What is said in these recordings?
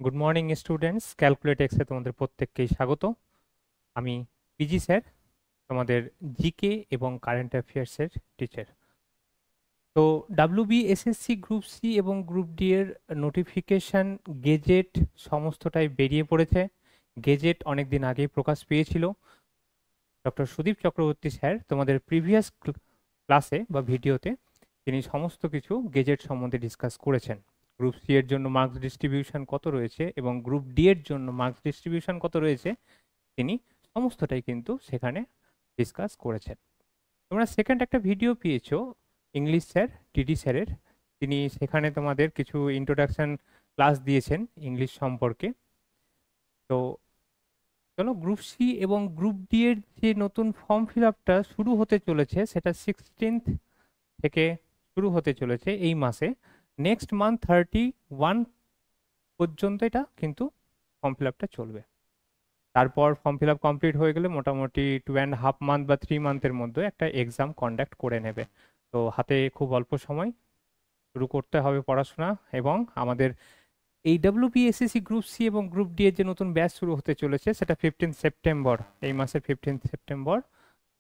Good morning students, calculate এক্সে তোমাদের প্রত্যেককেই স্বাগত। আমি পিজি স্যার, তোমাদের জিকে এবং কারেন্ট অ্যাফেয়ার্সের টিচার। তো ডাব্লিউবিএসএসসি গ্রুপ সি এবং গ্রুপ ডি এর নোটিফিকেশন, গেজেট সমস্তটাই বেরিয়ে পড়েছে। গেজেট অনেক দিন আগেই প্রকাশ পেয়েছিল। ডক্টর সুদীপ চক্রবর্তী স্যার তোমাদের প্রিভিয়াস ক্লাসে বা ভিডিওতে তিনি সমস্ত কিছু গেজেট সম্বন্ধে ডিসকাস করেছেন। গ্রুপ সি এর জন্য মার্কস ডিস্ট্রিবিউশন কত রয়েছে এবং গ্রুপ ডি এর জন্য মার্কস ডিস্ট্রিবিউশন কত রয়েছে তিনি সমস্তটাই কিন্তু সেখানে ডিসকাস করেছেন। তোমরা সেকেন্ড একটা ভিডিও পেয়েছো ইংলিশ স্যার টিডি স্যারের, তিনি সেখানে তোমাদের কিছু ইন্ট্রোডাকশন ক্লাস দিয়েছেন ইংলিশ সম্পর্কে। তো চলো, গ্রুপ সি এবং গ্রুপ ডি এর যে নতুন ফর্ম ফিল আপটা শুরু হতে চলেছে সেটা 16th থেকে শুরু হতে চলেছে এই মাসে। নেক্সট মান্থ 31 পর্যন্ত এটা কিন্তু ফর্ম ফিল আপটা চলবে। তারপর ফর্ম ফিল আপ কমপ্লিট হয়ে গেলে মোটামুটি 2.5 মান্থ বা 3 মান্থের মধ্যে একটা এক্সাম কন্ডাক্ট করে নেবে। তো হাতে খুব অল্প সময় শুরু করতে হবে পড়াশোনা। এবং আমাদের এই ডাব্লিউবিএসএসসি গ্রুপ সি এবং গ্রুপ ডি এর যে নতুন ব্যাচ শুরু হতে চলেছে সেটা 15 সেপ্টেম্বর, এই মাসের 15 সেপ্টেম্বর,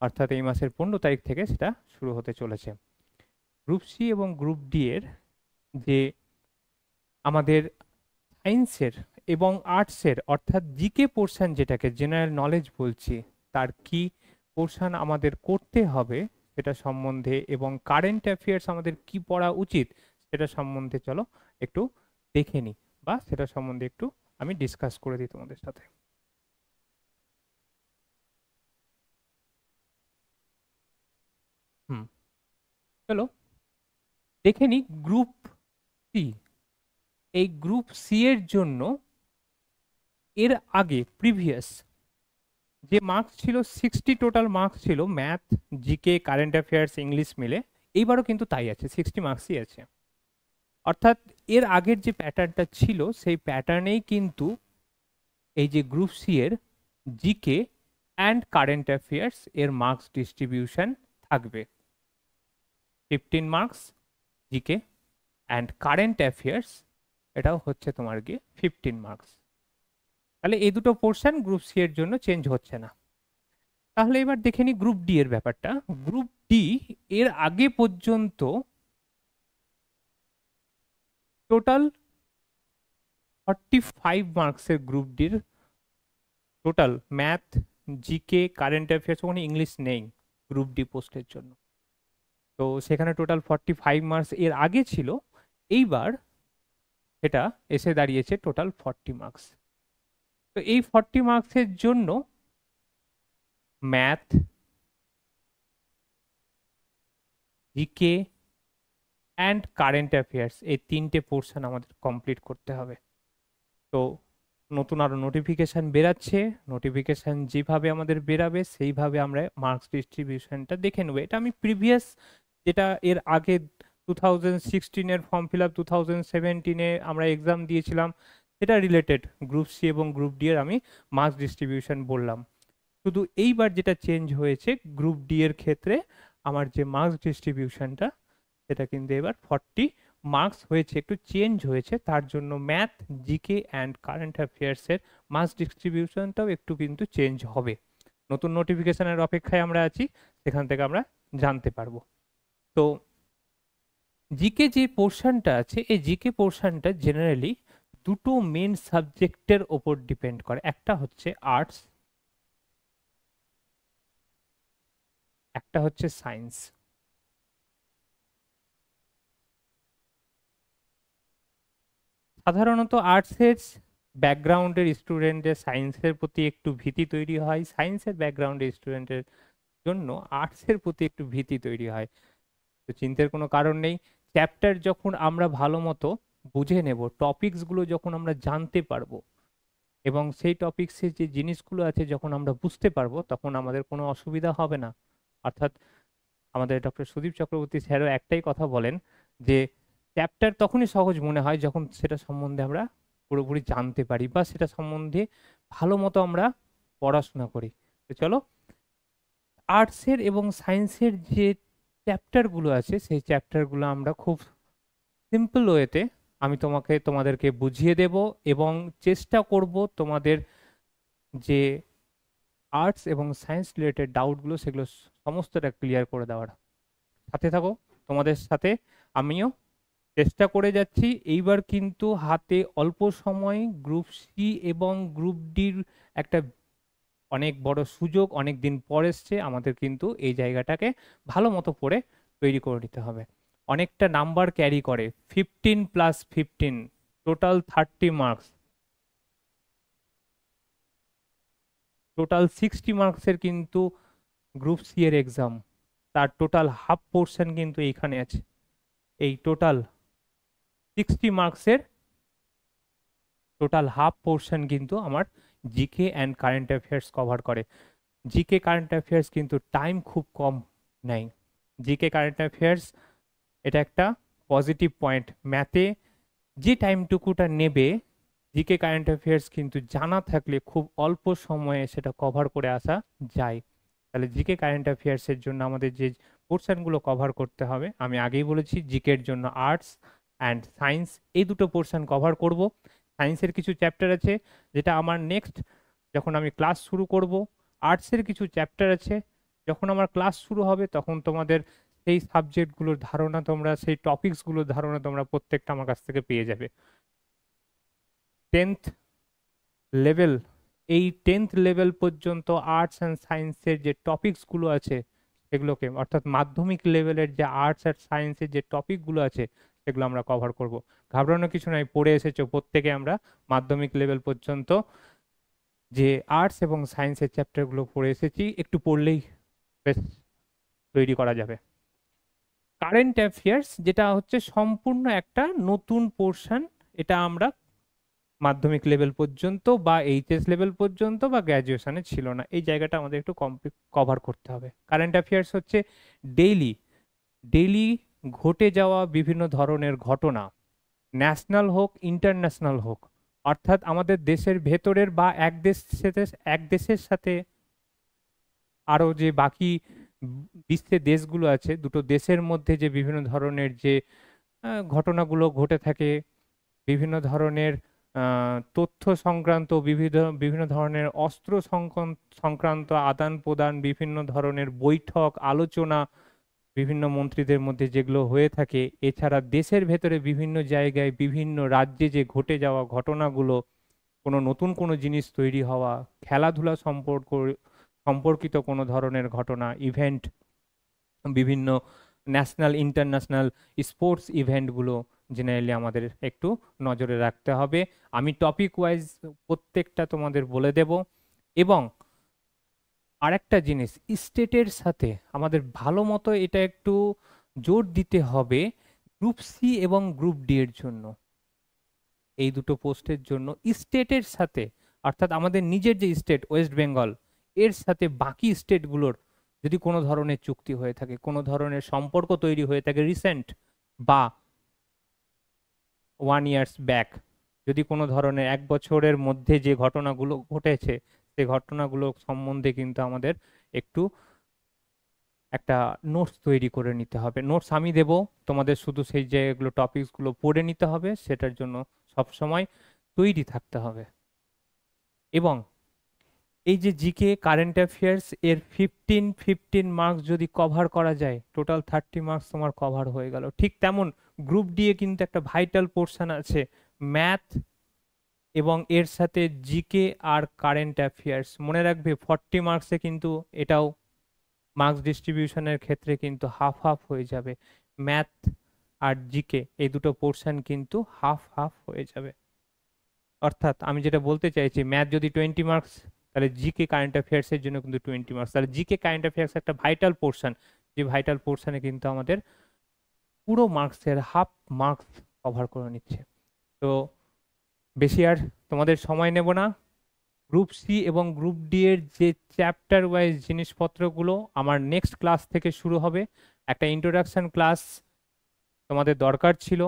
অর্থাৎ এই মাসের 15 তারিখ থেকে সেটা শুরু হতে চলেছে। গ্রুপ সি এবং গ্রুপ ডি এর যে আমাদের সায়েন্সের এবং আর্টসের অর্থাৎ জিকে পোর্শন, যেটাকে জেনারেল নলেজ বলছি, তার কি পোর্শন আমাদের করতে হবে সেটা সম্বন্ধে, এবং কারেন্ট অ্যাফেয়ার্স আমাদের কি পড়া উচিত সেটা সম্বন্ধে চলো একটু দেখে নিই, বা সেটা সম্বন্ধে একটু আমি ডিসকাস করে দিই তোমাদের সাথে। হুম, চলো দেখে নিই গ্রুপ সি। এই গ্রুপ সি এর জন্য এর আগে প্রিভিয়াস যে মার্কস ছিল 60 টোটাল মার্কস ছিল, math, GK, current affairs, English মিলে। এইবারও কিন্তু তাই আছে, 60 মার্কসই আছে। অর্থাৎ এর আগের যে প্যাটার্নটা ছিল সেই প্যাটার্নেই কিন্তু এই যে গ্রুপ সি এর জিকে অ্যান্ড কারেন্ট অ্যাফেয়ার্স এর মার্কস ডিস্ট্রিবিউশন থাকবে। 15 marks GK and current affairs, এটাও হচ্ছে তোমার গিয়ে 15 মার্কস। তাহলে এই দুটো পোর্শন গ্রুপ সি এর জন্য চেঞ্জ হচ্ছে না। তাহলে এবার দেখে নি গ্রুপ ডি এর ব্যাপারটা। গ্রুপ ডি এর আগে পর্যন্ত টোটাল 45 মার্কসের গ্রুপ ডির total math, GK, current affairs, ওখানে ইংলিশ নেই গ্রুপ ডি পোস্টের জন্য। তো সেখানে টোটাল 45 মার্কস এর আগে ছিল, এইবার এটা এসে দাঁড়িয়েছে টোটাল 40 মার্কস। তো এই 40 মার্কসের জন্য math, GK and current affairs এই তিনটে পোর্শন আমাদের কমপ্লিট করতে হবে। তো নতুন আরো নোটিফিকেশন বেরাচ্ছে, নোটিফিকেশন যেভাবে আমাদের বেরাবে সেইভাবে আমরা মার্কস ডিস্ট্রিবিউশনটা দেখে নেবো। এটা আমি প্রিভিয়াস, যেটা এর আগে 2016 এর ফর্ম ফিল আপ, 2017-এ আমরা এক্সাম দিয়েছিলাম, সেটা রিলেটেড গ্রুপ সি এবং গ্রুপ ডি এর আমি মার্কস ডিস্ট্রিবিউশন বললাম। শুধু এইবার যেটা চেঞ্জ হয়েছে গ্রুপ ডি এর ক্ষেত্রে, আমার যে মার্কস ডিস্ট্রিবিউশনটা সেটা কিন্তু এবার 40 মার্কস হয়েছে, একটু চেঞ্জ হয়েছে। তার জন্য ম্যাথ, জিকে অ্যান্ড কারেন্ট অ্যাফেয়ার্সের মার্কস ডিস্ট্রিবিউশনটাও একটু কিন্তু চেঞ্জ হবে। নতুন নোটিফিকেশনের অপেক্ষায় আমরা আছি, সেখান থেকে আমরা জানতে পারবো। তো জিকে যে পোর্শনটা আছে, এই জিকে পোর্শনটা জেনারেলি দুটো মেন সাবজেক্টের ওপর ডিপেন্ড করে। একটা হচ্ছে আর্টস, একটা হচ্ছে সায়েন্স। সাধারণত আর্টসের ব্যাকগ্রাউন্ডের স্টুডেন্টের সায়েন্সের প্রতি একটু ভীতি তৈরি হয়, সায়েন্সের ব্যাকগ্রাউন্ডের স্টুডেন্টের জন্য আর্টসের প্রতি একটু ভীতি তৈরি হয়। তো চিন্তার কোনো কারণ নেই। চ্যাপ্টার যখন আমরা ভালো মতো বুঝে নেব, টপিকসগুলো যখন আমরা জানতে পারবো, এবং সেই টপিক্সের যে জিনিসগুলো আছে যখন আমরা বুঝতে পারবো, তখন আমাদের কোনো অসুবিধা হবে না। অর্থাৎ আমাদের ডক্টর সুদীপ চক্রবর্তী স্যারও একটাই কথা বলেন যে চ্যাপ্টার তখনই সহজ মনে হয় যখন সেটা সম্বন্ধে আমরা পুরোপুরি জানতে পারি, বা সেটা সম্বন্ধে ভালো মতো আমরা পড়াশোনা করি। তো চলো, আর্টসের এবং সায়েন্সের যে চ্যাপ্টারগুলো আছে সেই চ্যাপ্টারগুলো আমরা খুব সিম্পল ওয়েতে আমি তোমাদেরকে বুঝিয়ে দেব এবং চেষ্টা করব তোমাদের যে আর্টস এবং সায়েন্স রিলেটেড ডাউটগুলো সেগুলো সমস্তটা ক্লিয়ার করে দেওয়ার। সাথে থাকো, তোমাদের সাথে আমিও চেষ্টা করে যাচ্ছি। এইবার কিন্তু হাতে অল্প সময় গ্রুপ সি এবং গ্রুপ ডির একটা অনেক বড় সুযোগ অনেক দিন পর এসছে, আমাদের কিন্তু এই জায়গাটাকে ভালো মতো করে তৈরি করে নিতে হবে। অনেকটা নাম্বার ক্যারি করে, 15+15 টোটাল 30 মার্কস, টোটাল 60 মার্কসের কিন্তু গ্রুপ সি এর এক্সাম। তার টোটাল হাফ পোর্শন কিন্তু এইখানে আছে। এই টোটাল 60 মার্কসের টোটাল হাফ পোর্শন কিন্তু আমার GK and current affairs cover করে। জিকে কারেন্ট অ্যাফেয়ার্স কিন্তু টাইম খুব কম নেয়। জিকে কারেন্ট অ্যাফেয়ার্স এটা একটা পজিটিভ পয়েন্ট। ম্যাথে যে টাইমটুকুটা নেবে, জিকে কারেন্ট অ্যাফেয়ার্স কিন্তু জানা থাকলে খুব অল্প সময়ে সেটা কভার করে আসা যায়। তাহলে জিকে কারেন্ট অ্যাফেয়ার্সের জন্য আমাদের যে পোর্শনগুলো কভার করতে হবে, আমি আগেই বলেছি জিকের জন্য আর্টস অ্যান্ড সায়েন্স এই দুটো পোর্শন কভার করব। সায়েন্সের কিছু চ্যাপ্টার আছে যেটা আমার নেক্সট যখন আমি ক্লাস শুরু করব, আর্টসের কিছু চ্যাপ্টার আছে যখন আমার ক্লাস শুরু হবে তখন তোমাদের সেই সাবজেক্টগুলোর ধারণা তোমরা, সেই টপিকসগুলোর ধারণা তোমরা প্রত্যেকটা আমার কাছ থেকে পেয়ে যাবে। 10th লেভেল, এই 10th লেভেল পর্যন্ত আর্টস অ্যান্ড সায়েন্সের যে টপিকসগুলো আছে সেগুলোকে, অর্থাৎ মাধ্যমিক লেভেলের যে আর্টস অ্যান্ড সায়েন্সের যে টপিকগুলো আছে সেগুলো আমরা কভার করব। ঘাবড়ানোর কিছু নাই, পড়ে এসেছো প্রত্যেকে, আমরা মাধ্যমিক লেভেল পর্যন্ত যে আর্টস এবং সায়েন্সের চ্যাপ্টারগুলো পড়ে এসেছি, একটু পড়লেই বেশ তৈরি করা যাবে। কারেন্ট অ্যাফেয়ার্স যেটা হচ্ছে সম্পূর্ণ একটা নতুন পোর্শন, এটা আমরা মাধ্যমিক লেভেল পর্যন্ত বা এইচএস লেভেল পর্যন্ত বা গ্র্যাজুয়েশনে ছিল না। এই জায়গাটা আমাদের একটু কভার করতে হবে। কারেন্ট অ্যাফেয়ার্স হচ্ছে ডেইলি ডেইলি ঘটে যাওয়া বিভিন্ন ধরনের ঘটনা, ন্যাশনাল হোক ইন্টারন্যাশনাল হোক, অর্থাৎ আমাদের দেশের ভেতরের বা এক দেশের সাথে আরও যে বাকি বিশ্বের দেশগুলো আছে, দুটো দেশের মধ্যে যে বিভিন্ন ধরনের যে ঘটনাগুলো ঘটে থাকে, বিভিন্ন ধরনের তথ্য সংক্রান্ত, বিভিন্ন ধরনের অস্ত্র সংক্রান্ত আদান প্রদান, বিভিন্ন ধরনের বৈঠক আলোচনা বিভিন্ন মন্ত্রীদের মধ্যে যেগুলো হয়ে থাকে, এছাড়া দেশের ভেতরে বিভিন্ন জায়গায় বিভিন্ন রাজ্যে যে ঘটে যাওয়া ঘটনাগুলো, কোনো নতুন কোনো জিনিস তৈরি হওয়া, খেলাধুলা সম্পর্কিত কোনো ধরনের ঘটনা, ইভেন্ট, বিভিন্ন ন্যাশনাল ইন্টারন্যাশনাল স্পোর্টস ইভেন্টগুলো জেনারেলি আমাদের একটু নজরে রাখতে হবে। আমি টপিক ওয়াইজ প্রত্যেকটা তোমাদের বলে দেব। এবং আরেকটা জিনিস, স্টেটের সাথে আমাদের ভালো মতো এটা একটু জোর দিতে হবে, গ্রুপ সি এবং গ্রুপ ডি এর জন্য, এই দুটো পোস্টের জন্য স্টেটের সাথে, অর্থাৎ আমাদের নিজের যে স্টেট ওয়েস্ট বেঙ্গল, এর সাথে বাকি স্টেটগুলোর যদি কোনো ধরনের চুক্তি হয়ে থাকে, কোনো ধরনের সম্পর্ক তৈরি হয়ে থাকে রিসেন্ট বা 1 ইয়ার্স ব্যাক, যদি কোনো ধরনের 1 বছরের মধ্যে যে ঘটনাগুলো ঘটেছে সেই ঘটনাগুলো সম্বন্ধে কিন্তু আমাদের একটু একটা নোটস তৈরি করে নিতে হবে। নোটস আমি দেব, তোমাদের শুধু সেই জায়গাগুলো টপিকসগুলো পড়ে নিতে হবে, সেটার জন্য সবসময় তৈরি থাকতে হবে। এবং এই যে জিকে কারেন্ট অ্যাফেয়ার্স এর 15 মার্কস যদি কভার করা যায়, টোটাল 30 মার্কস তোমার কভার হয়ে গেল। ঠিক তেমন গ্রুপ ডি এ কিন্তু একটা ভাইটাল পোর্শন আছে, ম্যাথ এবং এর সাথে জিকে আর কারেন্ট অ্যাফেয়ার্স। মনে রাখবে 40 মার্কসে কিন্তু এটাও মার্কস ডিস্ট্রিবিউশনের ক্ষেত্রে কিন্তু হাফ হাফ হয়ে যাবে। ম্যাথ আর জিকে এই দুটো পোর্শন কিন্তু হাফ হাফ হয়ে যাবে। অর্থাৎ আমি যেটা বলতে চাইছি, ম্যাথ যদি 20 মার্কস, তাহলে জিকে কারেন্ট অ্যাফেয়ার্সের জন্য কিন্তু 20 মার্কস। তাহলে জিকে কারেন্ট অ্যাফেয়ার্স একটা ভাইটাল পোর্শন, যে ভাইটাল পোর্শনে কিন্তু আমাদের পুরো মার্কসের হাফ মার্কস কভার করে নিচ্ছে। তো বেশি আর তোমাদের সময় নেব না। গ্রুপ সি এবং গ্রুপ ডি এর যে চ্যাপ্টার ওয়াইজ জিনিসপত্রগুলো আমার নেক্সট ক্লাস থেকে শুরু হবে। একটা ইন্ট্রোডাকশন ক্লাস তোমাদের দরকার ছিল,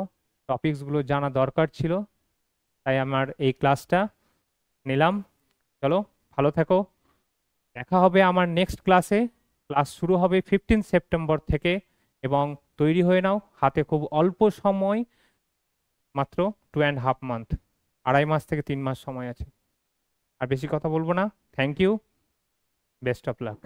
টপিকসগুলো জানা দরকার ছিল, তাই আমার এই ক্লাসটা নিলাম। চলো ভালো থেকো, দেখা হবে আমার নেক্সট ক্লাসে। ক্লাস শুরু হবে 15 সেপ্টেম্বর থেকে, এবং তৈরি হয়ে নাও, হাতে খুব অল্প সময়, মাত্র 2.5 মান্থ, 2.5 মাস থেকে 3 মাস সময় আছে। আর বেশি কথা বলবো না। Thank you, best of lakh.